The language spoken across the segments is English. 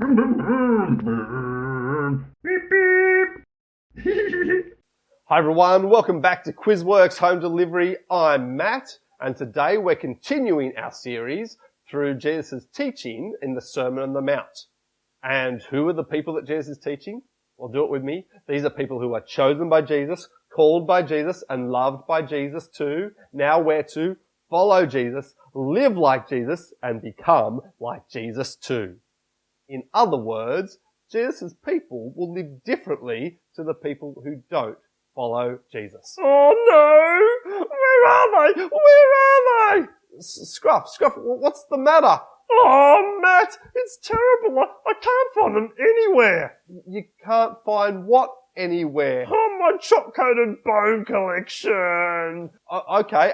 Beep, beep. Hi everyone, welcome back to QuizWorks Home Delivery. I'm Matt, and today we're continuing our series through Jesus' teaching in the Sermon on the Mount. And who are the people that Jesus is teaching? Well, do it with me. These are people who are chosen by Jesus, called by Jesus, and loved by Jesus too. Now we're to follow Jesus, live like Jesus, and become like Jesus too. In other words, Jesus' people will live differently to the people who don't follow Jesus. Oh no! Where are they? Where are they? Scruff, what's the matter? Oh, Matt, it's terrible. I can't find them anywhere. You can't find what anywhere? Oh, my chocolate-coated bone collection. Okay,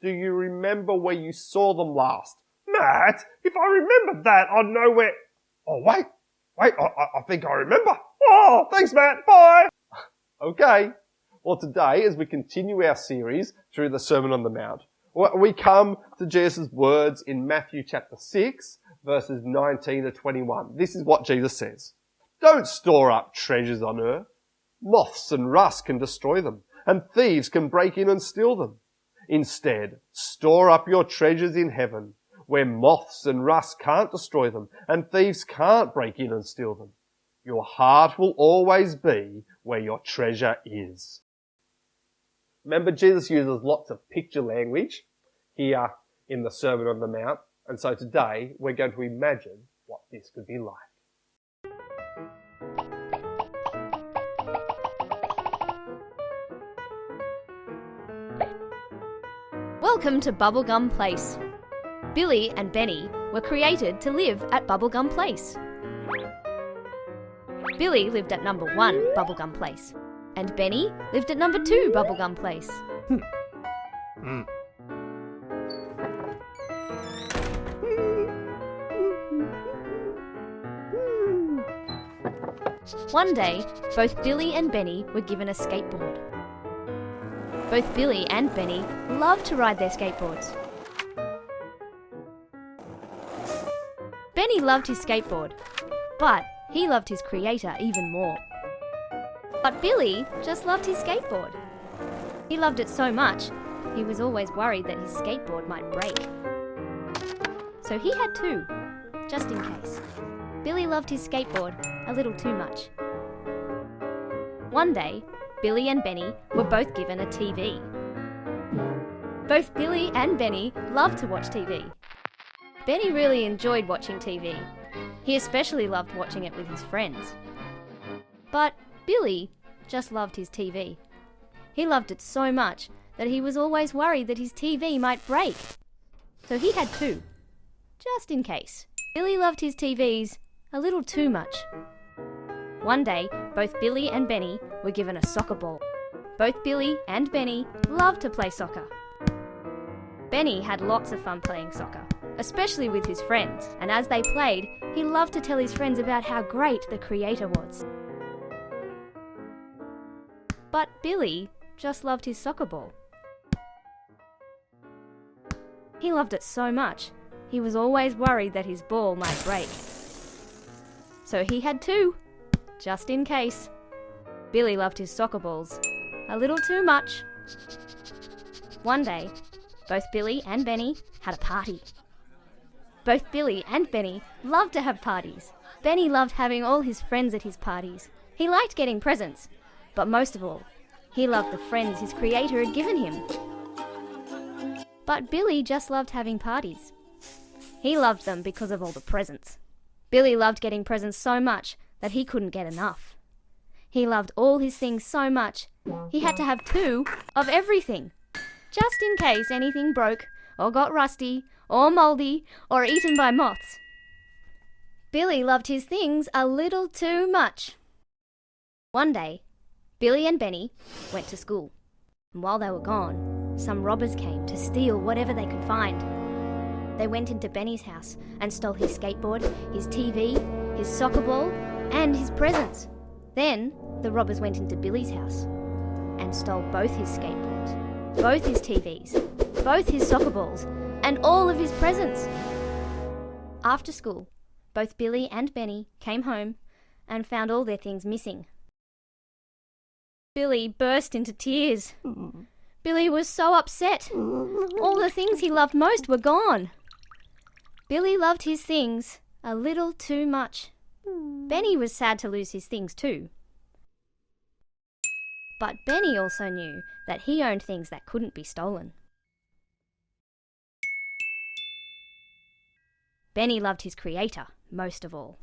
do you remember where you saw them last? Matt, if I remembered that, I'd know where... Oh, wait, I think I remember. Oh, thanks, Matt, bye. Okay, well today, as we continue our series through the Sermon on the Mount, we come to Jesus' words in Matthew chapter 6, verses 19 to 21. This is what Jesus says. Don't store up treasures on earth. Moths and rust can destroy them, and thieves can break in and steal them. Instead, store up your treasures in heaven, where moths and rust can't destroy them, and thieves can't break in and steal them. Your heart will always be where your treasure is. Remember, Jesus uses lots of picture language here in the Sermon on the Mount, and so today we're going to imagine what this could be like. Welcome to Bubblegum Place. Billy and Benny were created to live at Bubblegum Place. Billy lived at number 1 Bubblegum Place, and Benny lived at number 2 Bubblegum Place. One day, both Billy and Benny were given a skateboard. Both Billy and Benny loved to ride their skateboards. Benny loved his skateboard, but he loved his creator even more. But Billy just loved his skateboard. He loved it so much, he was always worried that his skateboard might break. So he had 2, just in case. Billy loved his skateboard a little too much. One day, Billy and Benny were both given a TV. Both Billy and Benny loved to watch TV. Benny really enjoyed watching TV. He especially loved watching it with his friends. But Billy just loved his TV. He loved it so much that he was always worried that his TV might break. So he had 2, just in case. Billy loved his TVs a little too much. One day, both Billy and Benny were given a soccer ball. Both Billy and Benny loved to play soccer. Benny had lots of fun playing soccer, especially with his friends, and as they played, he loved to tell his friends about how great the Creator was. But Billy just loved his soccer ball. He loved it so much, he was always worried that his ball might break. So he had 2, just in case. Billy loved his soccer balls a little too much. One day, both Billy and Benny had a party. Both Billy and Benny loved to have parties. Benny loved having all his friends at his parties. He liked getting presents, but most of all, he loved the friends his creator had given him. But Billy just loved having parties. He loved them because of all the presents. Billy loved getting presents so much that he couldn't get enough. He loved all his things so much, he had to have 2 of everything, just in case anything broke, or got rusty, or mouldy, or eaten by moths. Billy loved his things a little too much. One day, Billy and Benny went to school, and while they were gone, some robbers came to steal whatever they could find. They went into Benny's house and stole his skateboard, his TV, his soccer ball, and his presents. Then, the robbers went into Billy's house and stole both his skateboards, both his TVs, both his soccer balls, and all of his presents. After school, both Billy and Benny came home and found all their things missing. Billy burst into tears. Billy was so upset. All the things he loved most were gone. Billy loved his things a little too much. Benny was sad to lose his things too. But Benny also knew that he owned things that couldn't be stolen. Benny loved his creator most of all.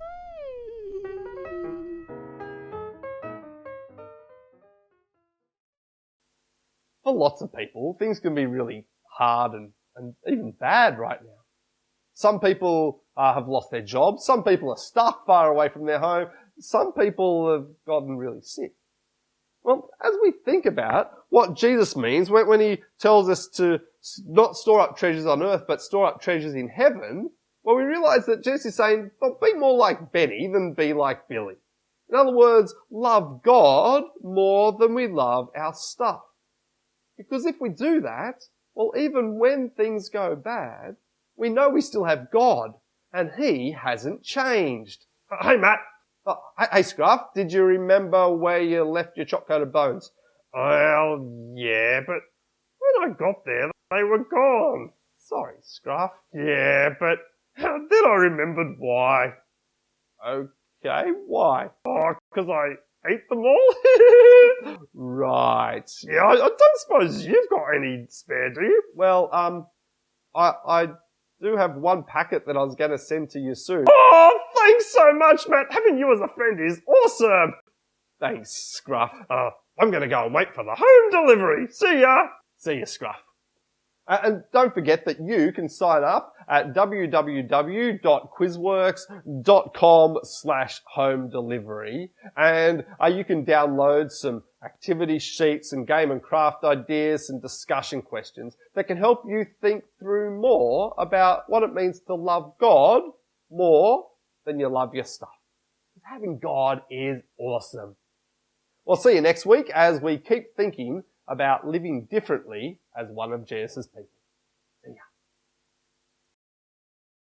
For lots of people, things can be really hard and even bad right now. Some people have lost their jobs. Some people are stuck far away from their home. Some people have gotten really sick. Well, as we think about what Jesus means when he tells us to not store up treasures on earth, but store up treasures in heaven, well, we realize that Jesus is saying, well, be more like Benny than be like Billy. In other words, love God more than we love our stuff. Because if we do that, well, even when things go bad, we know we still have God, and He hasn't changed. Hey, Matt. Hey, Scruff, did you remember where you left your chocolate bones? Well, yeah, but when I got there, they were gone. Sorry, Scruff. Yeah, but then I remembered why. Okay, why? Oh, 'cause I ate them all? Right. Yeah, I don't suppose you've got any spare, do you? Well, I do have one packet that I was going to send to you soon. Oh, thanks so much, Matt. Having you as a friend is awesome. Thanks, Scruff. I'm going to go and wait for the home delivery. See ya. See you, Scruff. And don't forget that you can sign up at www.quizworks.com/home delivery, and you can download some activity sheets and game and craft ideas and discussion questions that can help you think through more about what it means to love God more than you love your stuff. Having God is awesome. We'll see you next week as we keep thinking about living differently as one of Jesus' people.